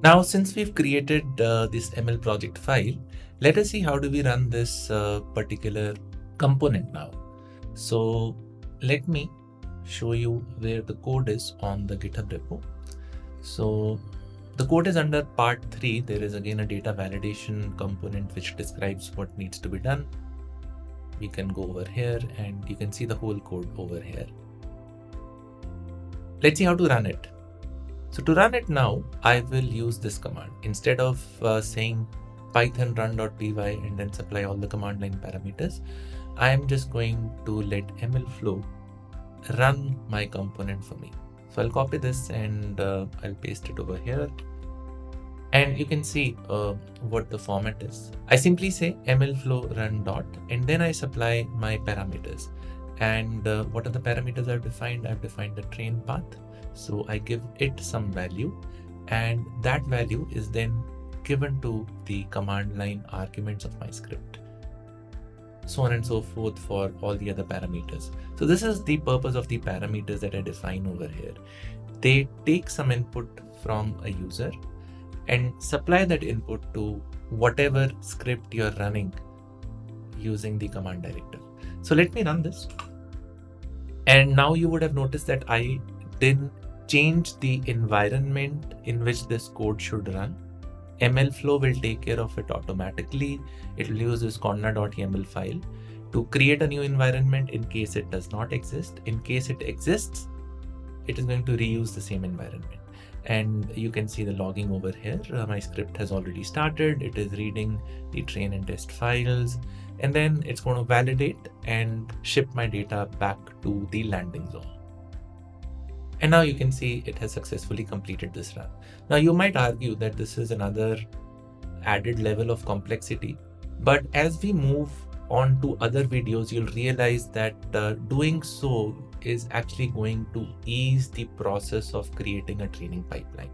Now, since we've created this ML project file, let us see how do we run this particular component now. So let me show you where the code is on the GitHub repo. So the code is under part 3. There is again a data validation component which describes what needs to be done. We can go over here and you can see the whole code over here. Let's see how to run it. So to run it now, I will use this command. Instead of saying python run.py and then supply all the command line parameters, I am just going to let mlflow run my component for me. So I'll copy this and I'll paste it over here. And you can see what the format is. I simply say mlflow run dot and then I supply my parameters. And what are the parameters I've defined? I've defined the train path. So I give it some value and that value is then given to the command line arguments of my script. So on and so forth for all the other parameters. So this is the purpose of the parameters that I define over here. They take some input from a user and supply that input to whatever script you're running using the command directive. So let me run this. And now you would have noticed that I didn't change the environment in which this code should run. mlflow will take care of it automatically. It will use this conda.yaml file to create a new environment in case it does not exist. In case it exists, it is going to reuse the same environment. And you can see the logging over here. My script has already started. It is reading the train and test files, and then it's going to validate and ship my data back to the landing zone. And now you can see it has successfully completed this run. Now you might argue that this is another added level of complexity, but as we move on to other videos, you'll realize that doing so is actually going to ease the process of creating a training pipeline.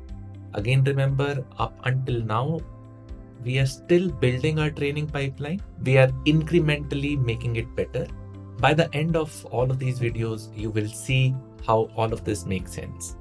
Again, remember, up until now, we are still building our training pipeline. We are incrementally making it better. By the end of all of these videos, you will see how all of this makes sense.